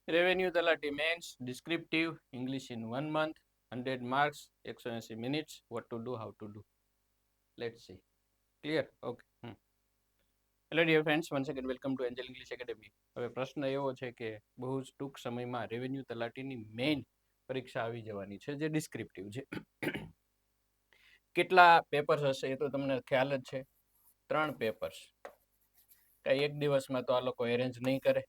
Revenue તલાટી mains descriptive English in 1 month 100 marks 180 minutes what to do how to do let's see clear okay hello dear friends once again welcome to Angel English Academy. હવે પ્રશ્ન એવો છે કે બહુ જ ટૂંક સમયમાં રેવન્યુ તલાટીની મેઇન પરીક્ષા આવી જવાની છે જે ડિસ્ક્રિપ્ટિવ છે. કેટલા પેપર્સ હશે એ તો તમને ખ્યાલ જ છે, 3 પેપર્સ. કઈ એક દિવસમાં તો આ લોકો એરેન્જ નહીં કરે,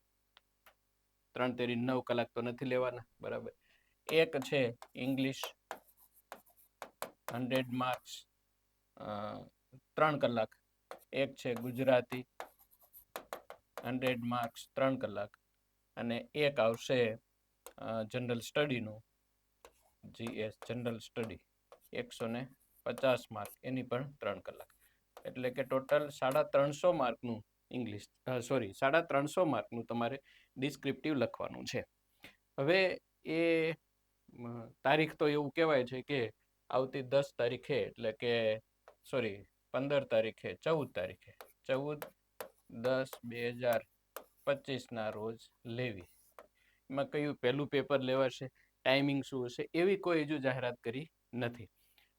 3 તેરી 9 કલાક તો નથી લેવાના, બરાબર. એક છે ઇંગ્લિશ 100 માર્ક્સ 3 કલાક, એક છે ગુજરાતી 100 માર્ક્સ 3 કલાક, અને એક આવશે જનરલ સ્ટડીનું જીએસ જનરલ સ્ટડી 150 માર્ક, એની પણ 3 કલાક. એટલે કે ટોટલ 350 માર્કનું ઇંગ્લિશ 350 માર્કનું તમારે ડિસ્ક્રિપ્ટિવ લખવાનું છે. હવે એ તારીખ તો એવું કહેવાય છે કે આવતી 10 તારીખે એટલે કે 15 તારીખે 14 તારીખે 14/10/2025 રોજ લેવી. એમાં કયું પહેલું પેપર લેવાશે, ટાઈમિંગ શું હશે, એવી કોઈ હજુ જાહેરાત કરી નથી.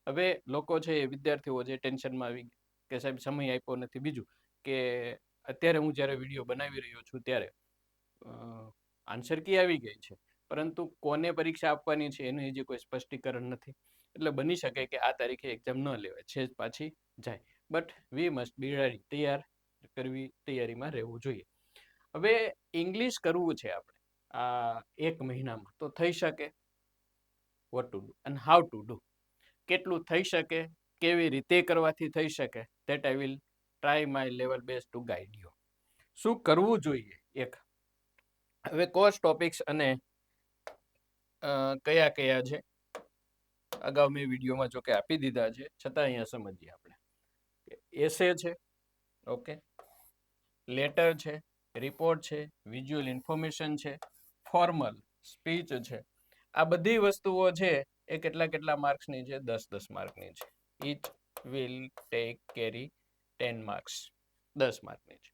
હવે લોકો છે એ વિદ્યાર્થીઓ જે ટેન્શનમાં આવી કે સાહેબ સમય આપ્યો નથી. બીજું કે અત્યારે હું જ્યારે વિડીયો બનાવી રહ્યો છું ત્યારે આન્સર કી આવી ગઈ છે, પરંતુ કોને પરીક્ષા આપવાની છે એનું હજી કોઈ સ્પષ્ટીકરણ નથી. એટલે બની શકે કે આ તારીખે એક્ઝામ ન લેવાય, છે પાછી જાય. But we must be ready, તૈયારીમાં રહેવું જોઈએ. હવે ઇંગ્લિશ કરવું છે આપણે આ 1 મહિનામાં તો થઈ શકે? વોટ ટુ ડુ અને હાઉ ટુ ડુ, કેટલું થઈ શકે, કેવી રીતે કરવાથી થઈ શકે, that I will try my level best two guide you. શું કરવું જોઈએ એક. હવે કોર્સ ટોપિક્સ અને કયા કયા છે અગાઉ મેં વિડીયોમાં જો કે આપી દીધા છે, છતાં અહીંયા સમજીએ આપણે. એસે છે, ઓકે, લેટર છે, રિપોર્ટ છે, વિઝ્યુઅલ ઇન્ફોર્મેશન છે, ફોર્મલ સ્પીચ છે. આ બધી વસ્તુઓ છે એ કેટલા માર્ક્સની છે? 10 માર્કની છે. It will take carry 10 marks, 10 માર્કની છે.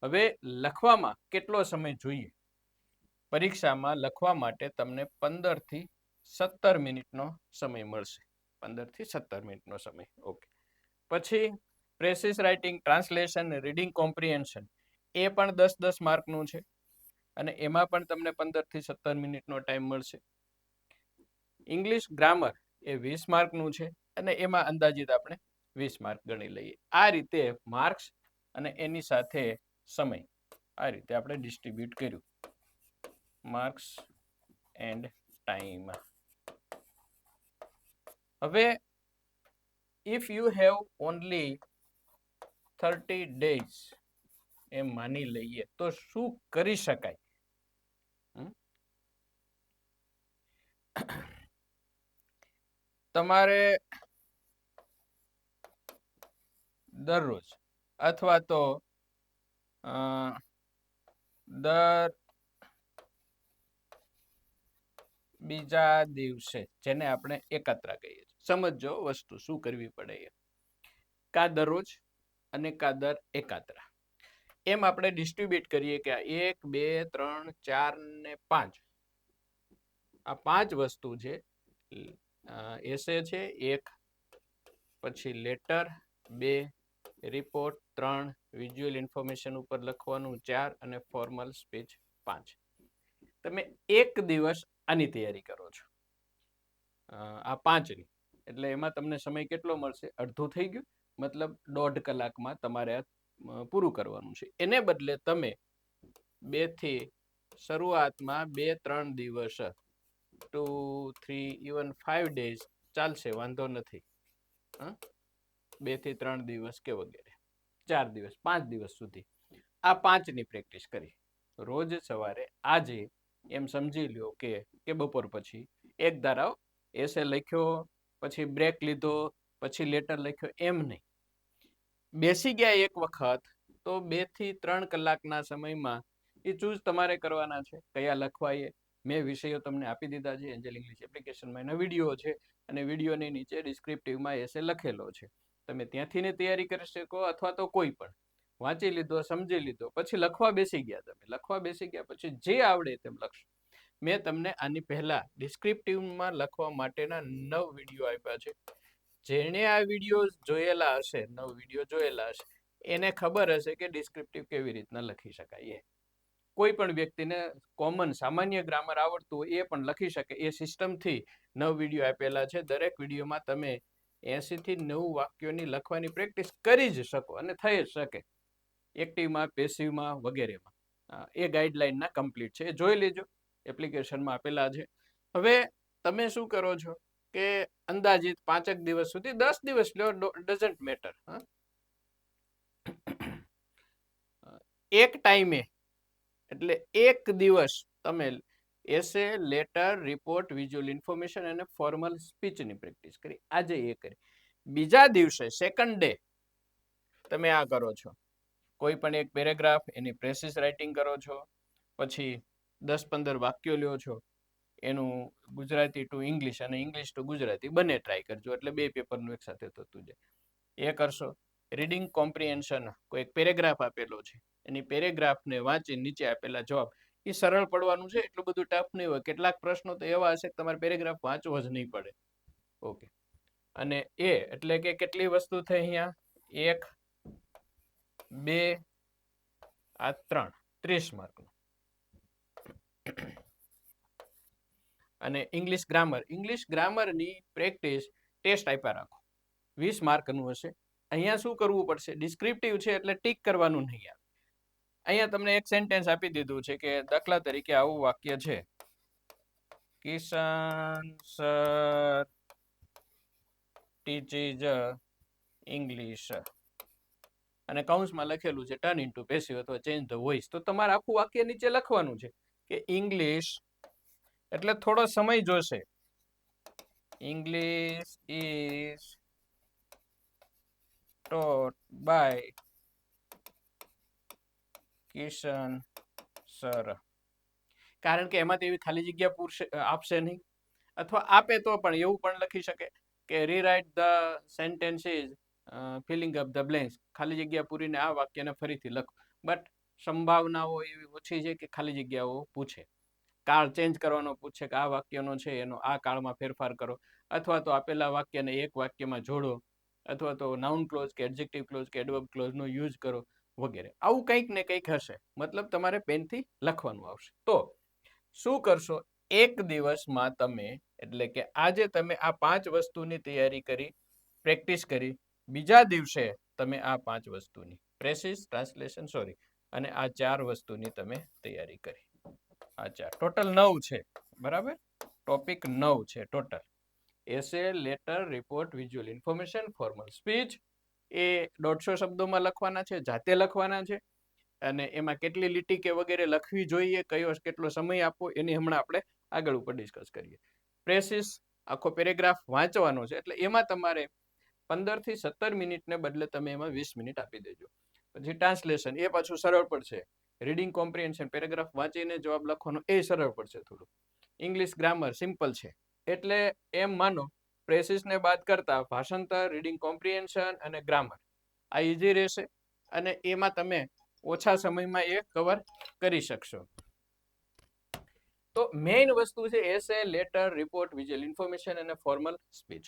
હવે લખવામાં કેટલો સમય જોઈએ? પરીક્ષામાં લખવા માટે તમને 15 થી 17 મિનિટનો સમય મળશે. 15 થી 17 મિનિટનો સમય, ઓકે. પછી પ્રેસિસ રાઇટિંગ, ટ્રાન્સલેશન, રીડિંગ કોમ્પ્રિહેન્શન, એ પણ 10 માર્કનું છે, અને એમાં પણ તમને 15 થી 17 મિનિટનો ટાઈમ મળશે. ઇંગ્લિશ ગ્રામર એ 20 માર્કનું છે, અને એમાં અંદાજિત આપણે 20 માર્ક ગણી લઈએ. આ રીતે માર્ક્સ અને એની સાથે સમય આ રીતે આપણે ડિસ્ટ્રીબ્યુટ કર્યું. Marks and time. હવે if you have only 30 days એમ માની લઈએ તો શું કરી શકાય? તમારે દરરોજ અથવા તો દર બીજા દિવસે, જેને આપણે એકાત્રા કહીએ છીએ, સમજો વસ્તુ શું કરવી પડે એ. કા દરરોજ અને કા દર એકાત્રા, એમ આપણે ડિસ્ટ્રીબ્યુટ કરીએ કે 1 2 3 4 ને 5. આ 5 વસ્તુ છે. એસે છે 1, પછી લેટર 2, રિપોર્ટ 3, વિઝ્યુઅલ ઇન્ફોર્મેશન ઉપર લખવાનું 4, અને ફોર્મલ સ્પીચ 5. તમે એક દિવસ આની તૈયારી કરો છો, આ 5ની, એટલે એમાં તમને સમય કેટલો મળશે? અડધું થઈ ગયું, મતલબ 1.5 કલાકમાં તમારે પૂરું કરવાનું છે. એને બદલે તમે 2 થી શરૂઆતમાં 2-3 દિવસ, 2 3 ઇવન 5 days ચાલશે, વાંધો નથી. 2 થી 3 દિવસ કે વગેરે, 4 દિવસ 5 દિવસ સુધી આ 5ની પ્રેક્ટિસ કરી. રોજ સવારે આજે એમ સમજી લ્યો કે બપોર પછી એક ધારાવ એસે લખ્યો, પછી બ્રેક લીધો, પછી લેટર લખ્યો, એમ નહીં. બેસી ગયા એક વખત તો 2 થી 3 કલાકના સમયમાં એ ચૂઝ તમારે કરવાના છે કયા લખવા એ. મેં વિષયો તમને આપી દીધા છે એન્જલ ઇંગ્લિશ એપ્લિકેશનમાં, એના વિડીયો છે, અને વિડીયોની નીચે ડિસ્ક્રિપ્ટિવમાં એસે લખેલો છે. તમે ત્યાંથી ને તૈયારી કરી શકો, અથવા તો કોઈ પણ વાંચી લીધો, સમજી લીધો, પછી લખવા બેસી ગયા. તમે લખવા બેસી ગયા પછી જે આવડે તેમ લખશો. મેં તમને આની પહેલા ડિસ્ક્રિપ્ટિવમાં લખવા માટેના 9 વિડીયો આપ્યા છે. જેણે આ વિડીયો જોયેલા હશે, 9 વિડીયો જોયેલા હશે, એને ખબર હશે કે ડિસ્ક્રિપ્ટિવ કેવી રીતના લખી શકાય. કોઈ પણ વ્યક્તિને કોમન સામાન્ય ગ્રામર આવડતું હોય એ પણ લખી શકે. એ સિસ્ટમથી 9 વિડીયો આપેલા છે. દરેક વિડીયોમાં તમે 80 થી 90 વાક્યોની લખવાની પ્રેક્ટિસ કરી જ શકો અને થઈ જ શકે, એક્ટિવમાં, પેસિવમાં વગેરેમાં. એ ગાઈડલાઈનના કમ્પ્લીટ છે, એ જોઈ લેજો, એપ્લિકેશનમાં આપેલા છે. હવે તમે શું કરો છો કે અંદાજિત 5 દિવસ સુધી, 10 દિવસ લો, ડઝન્ટ મેટર. એક ટાઈમે એટલે એક દિવસ તમે એસે, લેટર, રિપોર્ટ, વિઝ્યુઅલ ઇન્ફોર્મેશન અને ફોર્મલ સ્પીચની પ્રેક્ટિસ કરી. આજે એ કરી. બીજા દિવસે સેકન્ડ ડે તમે આ કરો છો, કોઈ પણ એક પેરેગ્રાફ એની પ્રેસિસ રાઇટિંગ કરો છો, પછી 10-15 વાક્યો લ્યો છો, એનું ગુજરાતી ટુ ઇંગ્લિશ અને ઇંગ્લિશ ટુ ગુજરાતી બંને ટ્રાય કરજો, એટલે 2 પેપરનું એક સાથે થતું જાય. એ કરશો. રીડિંગ કોમ્પ્રિહેન્શન, કોઈ એક પેરેગ્રાફ આપેલો છે, એની પેરેગ્રાફને વાંચી નીચે આપેલા જવાબ. એ સરળ પડવાનું છે, એટલું બધું ટફ નહીં હોય. કેટલાક પ્રશ્નો તો એવા હશે કે તમારે પેરેગ્રાફ વાંચવો જ નહીં પડે. ઓકે. અને એ એટલે કે કેટલી વસ્તુ થઈ અહીંયા? 1, 2, આ 3, 30 માર્કનું. અને ઇંગ્લિશ ગ્રામરની પ્રેક્ટિસ ટેસ્ટ આપ્યા રાખો, 20 માર્કનું હશે. અહીંયા શું કરવું પડશે? ડિસ્ક્રિપ્ટિવ છે એટલે ટીક કરવાનું નહીં આવે. અહીંયા તમને એક સેન્ટેન્સ આપી દીધું છે કે દાખલા તરીકે આવું વાક્ય છે, કિશન સર ટીચીસ ઇંગ્લિશ, અને કૌંસમાં લખેલું છે ટર્ન ઇન્ટુ પેસિવ અથવા ચેન્જ ધ વોઇસ. તો તમારે આખું વાક્ય નીચે લખવાનું છે કે ઇંગ્લિશ એટલે થોડો સમય જોશે. English is taught by Kishan sir. કારણ કે એમાં એવી ખાલી જગ્યા આપશે નહીં, અથવા આપે તો પણ એવું પણ લખી શકે કે rewrite the sentences feeling up the blanks, ખાલી જગ્યા પૂરીને આ વાક્યને ફરીથી લખો. બટ સંભાવનાઓ એવી ઓછી છે કે ખાલી જગ્યાઓ પૂછે, કાળ ચેન્જ કરવાનો પૂછે કે આ વાક્યનો છે એનો આ કાળમાં ફેરફાર કરો, અથવા તો આપેલા વાક્યને એક વાક્યમાં જોડો, અથવા તો નાઉન ક્લોઝ કે એડજેક્ટિવ ક્લોઝ કે એડવર્બ ક્લોઝનો યુઝ કરો વગેરે. આવું કંઈક ને કંઈક હશે, મતલબ તમારે પેનથી લખવાનું આવશે. તો શું કરશો? એક દિવસમાં તમે, એટલે કે આજે તમે આ 5 વસ્તુની તૈયારી કરી, પ્રેક્ટિસ કરી. બીજા દિવસે તમે આ 5 વસ્તુની પ્રેસિસ, ટ્રાન્સલેશન, અને આ 4 વસ્તુની તમે તૈયારી કરી. આ 4 ટોટલ 9 છે, બરાબર? ટોપિક 9 છે total. Essay, letter, report, visual information, formal speech. એ 150 શબ્દોમાં લખવાના છે, જાતે લખવાના છે. અને એમાં કેટલી લીટી કે વગેરે લખવી જોઈએ, કેટલો સમય આપવો, એની હમણાં આપણે આગળ ઉપર ડિસ્કસ કરીએ. પ્રેસિસ આખો પેરેગ્રાફ વાંચવાનો છે, એટલે એમાં તમારે 15 થી 17 મિનિટને બદલે તમે એમાં 20 મિનિટ આપી દેજો. પછી ટ્રાન્સલેશન, એ પાછું સરળ પડશે. રીડિંગ કોમ્પ્રિહેન્શન, પેરેગ્રાફ વાંચીને જવાબ લખવાનો, એ સરળ પડશે થોડું. ઇંગ્લિશ ગ્રામર સિમ્પલ છે, એટલે એમ માનો પ્રેસિસને બાદ કરતા ભાષાંતર, રીડિંગ કોમ્પ્રિહેન્શન અને ગ્રામર આ ઈઝી રહેશે, અને એમાં તમે ઓછા સમયમાં એ કવર કરી શકશો. તો મેઇન વસ્તુ છે એસે, લેટર, રિપોર્ટ, વિઝ્યુઅલ ઇન્ફોર્મેશન અને ફોર્મલ સ્પીચ.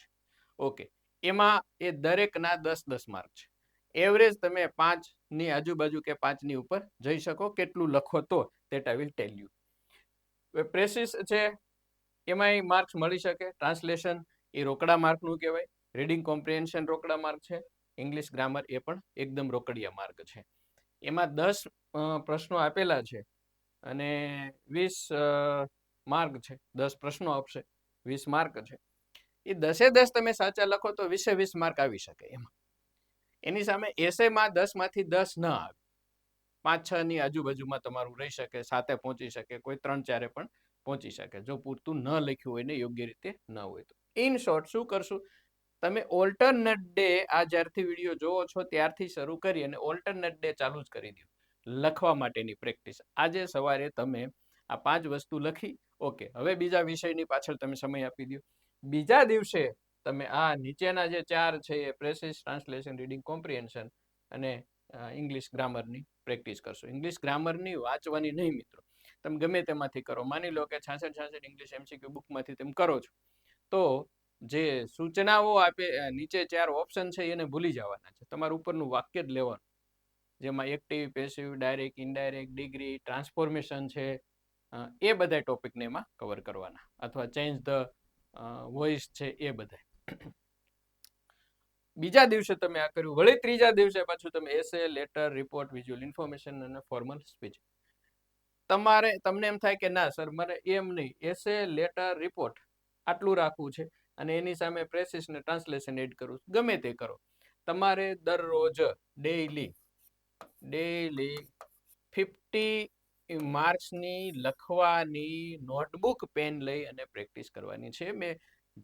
ઓકે. એમાં એ દરેકના 10-10 માર્ક છે. એવરેજ તમે 5 ની આજુબાજુ કે 5 ની ઉપર જઈ શકો. કેટલું લખો તો that I will tell you. પ્રેસિસ છે એમાંય માર્ક્સ મળી શકે. ટ્રાન્સલેશન એ રોકડા માર્કનું કહેવાય. રીડિંગ કોમ્પ્રિહેન્શન રોકડા માર્ક છે. ઇંગ્લિશ ગ્રામર એ પણ એકદમ રોકડિયા માર્ક છે. એમાં 10 પ્રશ્નો આપેલા છે અને 20 માર્ક છે. 10 પ્રશ્નો આપશે, 20 માર્ક છે. એ 10-10 તમે સાચા લખો તો 20-20 માર્ક આવી શકે એમાં. એની સામે એસેમાં 10 માંથી 10 ન આવે, 5-6 ની આજુબાજુમાં તમારું રહી શકે, 7 પહોંચી શકે, કોઈ 3-4 પણ પહોંચી શકે, જો પૂરતું ન લખ્યું હોય ને યોગ્ય રીતે ન હોય તો. ઇન શોર્ટ શું કરશું? તમે ઓલ્ટરનેટ ડે, આ જ્યારથી વિડીયો જોવો છો ત્યારથી શરૂ કરી અને ઓલ્ટરનેટ ડે ચાલુ જ કરી દો લખવા માટેની પ્રેક્ટિસ. આજે સવારે તમે આ 5 વસ્તુ લખી, ઓકે, હવે બીજા વિષયની પાછળ તમે સમય આપી દો. બીજા દિવસે તમે આ નીચેના જે 4 છે એ પ્રેસિસ, ટ્રાન્સલેશન, રીડિંગ કોમ્પ્રિહેન્શન અને ઇંગ્લિશ ગ્રામરની પ્રેક્ટિસ કરશો. ઇંગ્લિશ ગ્રામરની વાંચવાની નહીં મિત્રો, તમે ગમે તેમાંથી કરો. માની લો કે 66 ઇંગ્લિશ MCQ બુકમાંથી તમે કરો છો, તો જે સૂચનાઓ આપે નીચે 4 ઓપ્શન છે એને ભૂલી જવાના છે. તમારું ઉપરનું વાક્ય જ લેવાનું, જેમાં active, passive, direct, indirect, degree, transformation છે, એ બધા ટોપિકને એમાં કવર કરવાના, અથવા ચેન્જ ધ વોઇસ છે એ બધા. બીજા દિવસે તમે આ કર્યું, વળી ત્રીજા દિવસે પાછું તમે એસે, લેટર, રિપોર્ટ, વિઝ્યુઅલ ઇન્ફોર્મેશન અને ફોર્મલ સ્પીચ. તમને એમ થાય કે ના સર મને એમ નહીં, એસે, લેટર, રિપોર્ટ આટલું રાખવું છે અને એની સામે પ્રેસિસ ને ટ્રાન્સલેશન એડ કરવું, ગમે તે કરો. તમારે દરરોજ ડેઈલી 50 માર્ક્સની લખવાની નોટબુક પેન લઈ અને પ્રેક્ટિસ કરવાની છે. મેં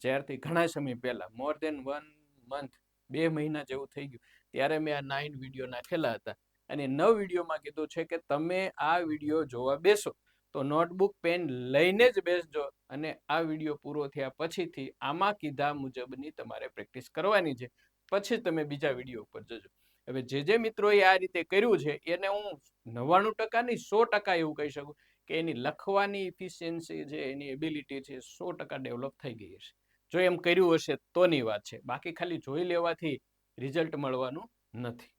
જ્યારથી ઘણા સમય પહેલા, મોર દેન 1 મંથ, 2 મહિના જેવું થઈ ગયું, ત્યારે મેં આ 9 વિડીયો નાખેલા હતા અને 9 વિડીયોમાં કીધું છે કે તમે આ વિડીયો જોવા બેસો તો નોટબુક પેન લઈને જ બેસજો અને આ વિડીયો પૂરો થયા પછીથી આમાં કીધા મુજબની તમારે પ્રેક્ટિસ કરવાની છે. પછી તમે બીજા વિડીયો ઉપર જજો. હવે જે મિત્રોએ આ રીતે કર્યું છે એને હું 99% નહીં 100% એવું કહી શકું કે એની લખવાની ઇફિશિયન્સી છે, એની એબિલિટી છે 100% ડેવલપ થઈ ગઈ હશે. જો એમ કર્યું હશે તોની વાત છે, બાકી ખાલી જોઈ લેવાથી રિઝલ્ટ મળવાનું નથી.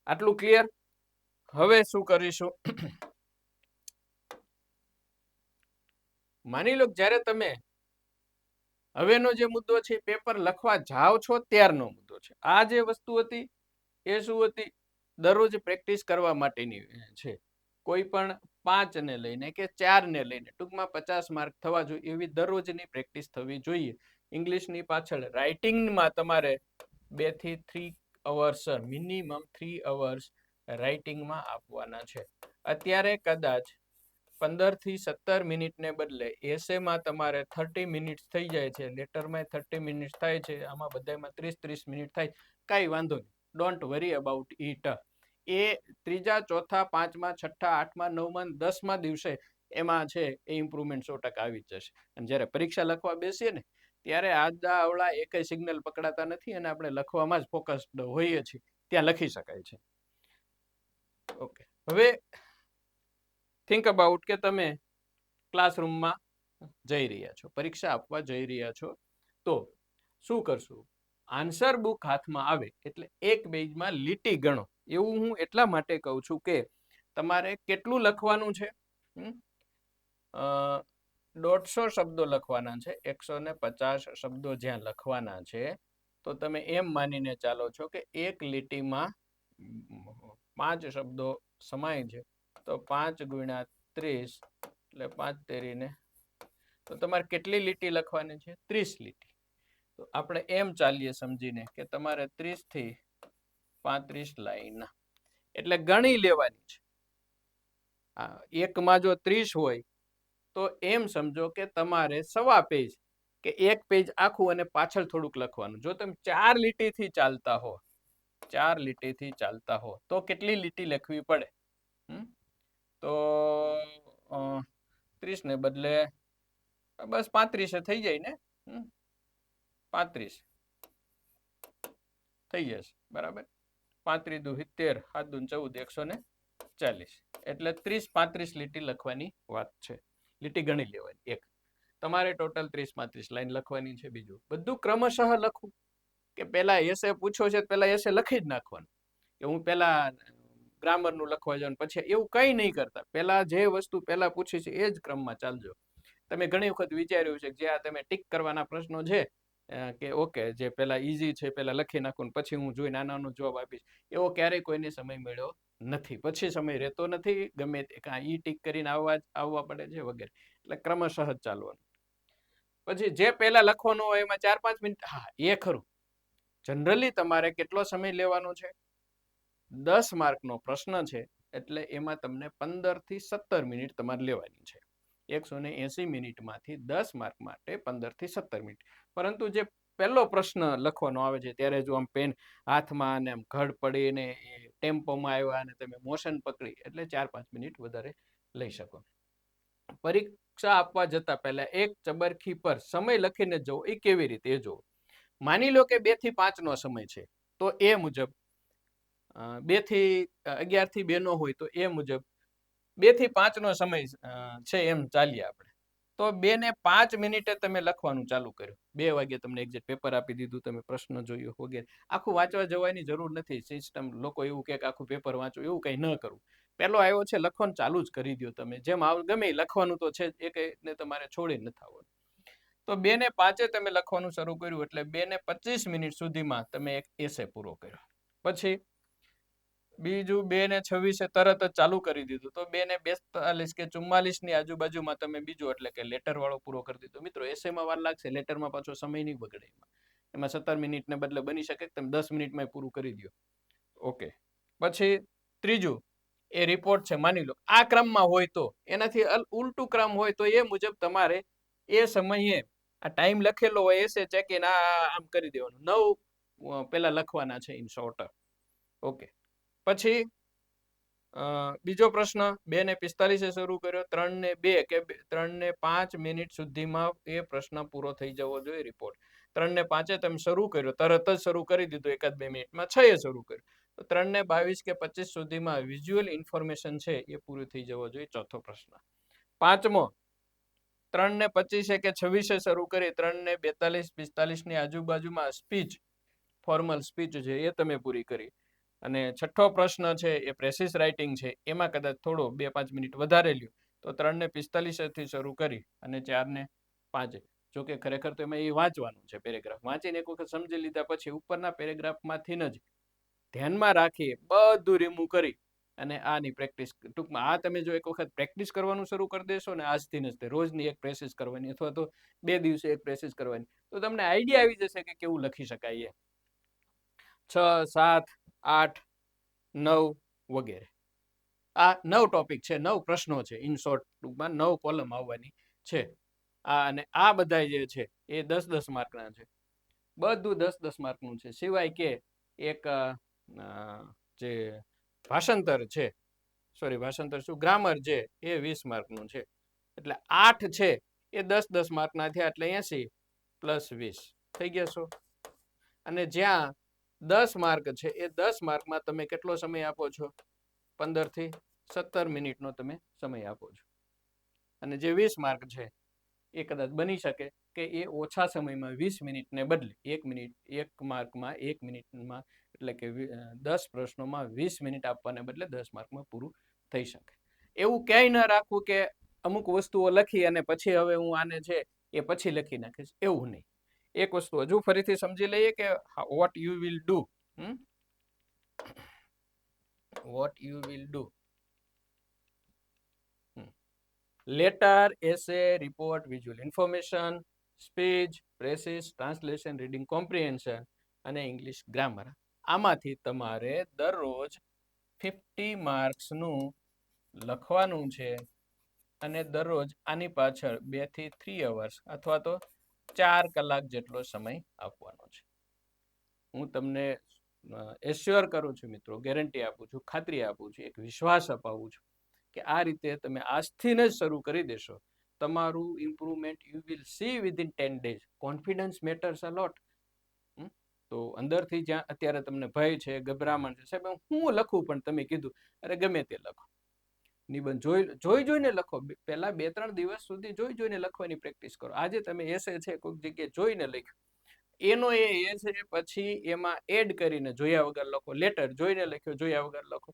આટલું ક્લિયર? હવે શું કરીશું, માની લો જ્યારે તમે હવેનો જે મુદ્દો છે પેપર લખવા જાઓ છો ત્યારનો મુદ્દો છે. આ જે વસ્તુ હતી એ શું હતી, દરરોજ પ્રેક્ટિસ કરવા માટેની છે. કોઈ પણ 5 ને લઈને કે 4 ને લઈને ટૂંકમાં 50 માર્ક થવા જોઈએ એવી દરરોજની પ્રેક્ટિસ થવી જોઈએ. ઇંગ્લિશની પાછળ રાઇટિંગમાં તમારે 2 થી 3 અવર્સ, મિનિમમ 3 અવર્સ રાઇટિંગમાં આપવાના છે. અત્યારે કદાચ 15 થી 17 મિનિટને બદલે એસેમાં તમારે 30 મિનિટ થઈ જાય છે, લેટરમાં 30 મિનિટ થાય છે, આમાં બધામાં 30 મિનિટ થાય, કાંઈ વાંધો નહીં, ડોન્ટ વરી અબાઉટ ઇટ. એ ત્રીજા, ચોથા, પાંચમા, છઠ્ઠા, આઠમા, નવમા, 10મા દિવસે એમાં છે એ ઇમ્પ્રુવમેન્ટ 100% આવી જ જશે. અને જ્યારે પરીક્ષા લખવા બેસીએ ને ત્યારે આડા અવળા એકેય સિગ્નલ પકડાતા નથી અને આપણે લખવામાં જ ફોકસ્ડ હોઈએ છીએ, ત્યાં લખી શકાય છે. ઓકે, હવે થિંક અબાઉટ કે તમે ક્લાસરૂમમાં જઈ રહ્યા છો, પરીક્ષા આપવા જઈ રહ્યા છો, તો શું કરશું? આન્સર બુક હાથમાં આવે એટલે એક પેજમાં લીટી ગણો. એવું હું એટલા માટે કહું છું કે તમારે કેટલું લખવાનું છે, 150 શબ્દો લખવાના છે, 150 શબ્દો જ્યાં લખવાના છે, તો તમે એમ માનીને ચાલો છો કે એક લીટીમાં 5 શબ્દો સમાય છે, તો 5 ગુણ્યા 30 એટલે 5 તેરીને, તો તમારે કેટલી લીટી લખવાની છે? 30 લીટી. તો આપણે એમ ચાલીએ સમજીને કે તમારે 30 થી 35 લાઈન એટલે ગણી લેવાની છે. એકમાં જો 30 હોય તો એમ સમજો કે તમારે 1.25 પેજ કે 1 પેજ આખું અને પાછળ થોડુંક લખવાનું. જો તમે 4 લીટીથી ચાલતા હો, 4 લીટીથી ચાલતા હો તો કેટલી લીટી લખવી પડે? તો 30 ને બદલે બસ 35 થઈ જાય ને, 35 થઈ જશે, બરાબર. 35 દુ 70, 7 દુ 14, 140, એટલે 30-35 લીટી લખવાની વાત છે. લીટી ગણી લેવાની એક. તમારે ટોટલ 30-35 લાઈન લખવાની છે. બીજું બધું ક્રમશઃ લખવું કે પેલા એસે પૂછો છે પેલા એસે લખી જ નાખવાનું કે હું પેલા ગ્રામરનું લખવા જાઉં પછી એવું કંઈ નહીં કરતા. પેલા જે વસ્તુ પેલા પૂછી છે એ જ ક્રમમાં ચાલજો. તમે ઘણી વખત વિચાર્યું છે કે જે આ તમે ટીક કરવાના પ્રશ્નો છે કે ઓકે જે પેલા ઈઝી છે પેલા લખી નાખું પછી હું જોઈ નાનાનો જવાબ આપીશ, એવો ક્યારેય કોઈને સમય મળ્યો નથી. પછી સમય રહેતો નથી, ગમે તે કાં ઈ ટીક કરીને આવવા પડે છે વગેરે. એટલે ક્રમશઃ જ ચાલવાનું. પછી જે પહેલા લખવાનું હોય એમાં 4-5 મિનિટ, હા એ ખરું. જનરલી તમારે કેટલો સમય લેવાનો છે? 10 માર્કનો પ્રશ્ન છે એટલે એમાં તમને 15 થી 17 મિનિટ તમારે લેવાની છે. 180 મિનિટમાંથી 10 માર્ક માટે 15 થી 17 મિનિટ. પરંતુ જે પહેલો પ્રશ્ન લખવાનો આવે છે ત્યારે જો આમ પેન હાથમાં અને આમ ઘડ પડીને ટેમ્પોમાં આવ્યા અને તમે મોશન પકડી એટલે 4-5 મિનિટ વધારે લઈ શકો. પરીક્ષા આપવા જતા પહેલા એક ચબરખી પર સમય લખીને જવો. એ કેવી રીતે એ જોવો. માની લો કે 2 થી 5 નો સમય છે તો એ મુજબ 2 થી 11 થી 2 નો હોય તો એ મુજબ 2 થી 5 નો સમય છે એમ ચાલીએ આપણે. તો 2 ને 5 મિનિટે તમે લખવાનું ચાલુ કર્યું. 2 વાગે તમને એક્ઝેક્ટ પેપર આપી દીધું, તમે પ્રશ્ન જોયો વગેરે. આખું વાંચવા જવાની જરૂર નથી. સિસ્ટમ લોકો એવું કે આખું પેપર વાંચો, એવું કંઈ ન કરવું. પહેલો આવ્યો છે લખવાનું ચાલુ જ કરી દો તમે. જેમ ગમે લખવાનું તો છે જ, એ કંઈને તમારે છોડી નથી આવવાનું. તો 2 ને 5 તમે લખવાનું શરૂ કર્યું એટલે 2 ને 25 મિનિટ સુધીમાં તમે એક એસે પૂરો કર્યો. પછી બીજું 2 ને 26 તરત જ ચાલુ કરી દીધું. તો 2 ને 42 કે 44 ની આજુબાજુમાં તમે બીજો એટલે કે લેટર વાળો પૂરો કરી દીધો. મિત્રો એસેમાં વાર લાગશે, લેટરમાં પાછો સમય નહીં બગડે. એમાં 17 મિનિટને બદલે બની શકે કે તમે 10 મિનિટમાં પૂરું કરી દો. ઓકે. પછી ત્રીજું એ રિપોર્ટ છે, માની લો આ ક્રમમાં હોય તો, એનાથી ઉલટું ક્રમ હોય તો એ મુજબ તમારે એ સમયે આ ટાઈમ લખેલો હોય એસે ચેક ઇન આમ કરી દેવાનું. 9 પેલા લખવાના છે ઇન શોર્ટર. ઓકે. પછી બીજો પ્રશ્ન 2 ને 45 શરૂ કર્યો. 3 ને 2 કે 3 ને 5 મિનિટ સુધીમાં એ પ્રશ્ન પૂરો થઈ જવો જોઈએ રિપોર્ટ. 3 ને 5 તમે શરૂ કર્યો, તરત જ શરૂ કરી દીધું, 1-2 મિનિટમાં 6 શરૂ કર્યું. તો 3 ને 22 કે 25 સુધીમાં વિઝ્યુઅલ ઇન્ફોર્મેશન છે એ પૂરું થઈ જવો જોઈએ. ચોથો પ્રશ્ન. પાંચમો 3 ને 25 કે 26 શરૂ કરી, 3 ને 42-45 ની આજુબાજુમાં સ્પીચ, ફોર્મલ સ્પીચ છે એ તમે પૂરી કરી. અને છઠ્ઠો પ્રશ્ન છે એ પ્રેસિસ રાઇટિંગ છે, એમાં કદાચ થોડો 2-5 મિનિટ વધારે લ્યો તો 3 ને 45 થી શરૂ કરી અને 4 ને 5. જો કે ખરેખર તો એમાં એ વાંચવાનું છે પેરેગ્રાફ. વાંચીને એક વખત સમજી લીધા પછી ઉપરના પેરેગ્રાફમાંથી જ ધ્યાનમાં રાખી બધું રિમૂવ કરી અને આની પ્રેક્ટિસ, ટૂંકમાં આ તમે જો એક વખત પ્રેક્ટિસ કરવાનું શરૂ કરી દેશો ને આજથી જ, રોજની એક પ્રેક્ટિસ કરવાની અથવા તો 2 દિવસે એક પ્રેક્ટિસ કરવાની, તો તમને આઈડિયા આવી જશે કે કેવું લખી શકાય. 6, 7, 8, 9 વગેરે. આ 9 ટોપિક છે, 9 પ્રશ્નો છે. ઇન શોર્ટ ટૂંકમાં 9 કોલમ આવવાની છે. અને આ બધા જે છે એ 10-10 માર્કના છે. બધું 10-10 માર્કનું છે. સિવાય કે એક જે ભાષાંતર છે, ભાષાંતર શું, ગ્રામર છે, એ 20 માર્કનું છે. એટલે 8 છે એ 10-10 માર્કના થયા, એટલે 80 + 20 થઈ ગયા છો. અને જ્યાં 10 માર્ક છે એ 10 માર્કમાં તમે કેટલો સમય આપો છો? 15 થી 17 મિનિટનો તમે સમય આપો છો. અને જે 20 માર્ક છે એ કદાચ બની શકે કે એ ઓછા સમયમાં 20 મિનિટને બદલે 1 મિનિટ, 1 માર્કમાં 1 મિનિટમાં, એટલે કે 10 પ્રશ્નોમાં 20 મિનિટ આપવાને બદલે 10 માર્કમાં પૂરું થઈ શકે. એવું ક્યાંય ન રાખવું કે અમુક વસ્તુઓ લખી અને પછી હવે હું આને છે એ પછી લખી નાખીશ, એવું નહીં. એક વસ્તુ હજુ ફરીથી સમજી લઈએ કે what you will do. What you will do. Letter, essay, report, visual information, speech, precis, translation, reading comprehension અને ઇંગ્લિશ ગ્રામર. આમાંથી તમારે દરરોજ 50 માર્ક્સનું લખવાનું છે અને દરરોજ આની પાછળ 2 થી 3 અવર્સ અથવા તો 4 કલાક જેટલો સમય આપવાનો છે. હું તમને એશ્યોર કરું છું મિત્રો, ગેરંટી આપું છું, ખાતરી આપું છું, એક વિશ્વાસ અપાવું છું કે આ રીતે તમે આજથી જ શરૂ કરી દેશો, તમારું improvement you will see within 10 days. Confidence matters a lot. તો અંદરથી જ્યાં અત્યારે તમને ભય છે, ગભરામણ છે, સાહેબ હું લખું, પણ તમે કીધું અરે ગમે તે લખો, નિબંધ જોઈને લખો. પહેલા 2-3 દિવસ સુધી જોઈને લખવાની પ્રેક્ટિસ કરો. આજે તમે એસે છે કોઈક જગ્યાએ જોઈને લખ્યું, એનો એ છે પછી એમાં એડ કરીને જોયા વગર લખો. લેટર જોઈને લખ્યો, જોયા વગર લખો.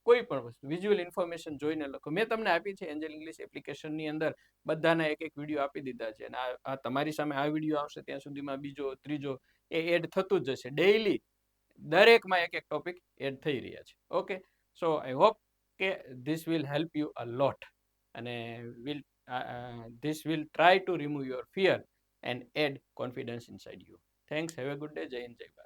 કોઈ પણ વસ્તુ વિઝ્યુઅલ ઇન્ફોર્મેશન જોઈને લખો. મેં તમને આપી છે એન્જલ ઇંગ્લિશ એપ્લિકેશનની અંદર, બધાના એક વિડીયો આપી દીધા છે. અને આ તમારી સામે આ વિડીયો આવશે ત્યાં સુધીમાં બીજો, ત્રીજો એ એડ થતું જ જશે. ડેઈલી દરેકમાં એક ટોપિક એડ થઈ રહ્યા છે. ઓકે, સો આઈ હોપ કે this will help you a lot અને this will try to remove your fear and add confidence inside you. Thanks. Have a good day. Jai Hind. Jai Bharat.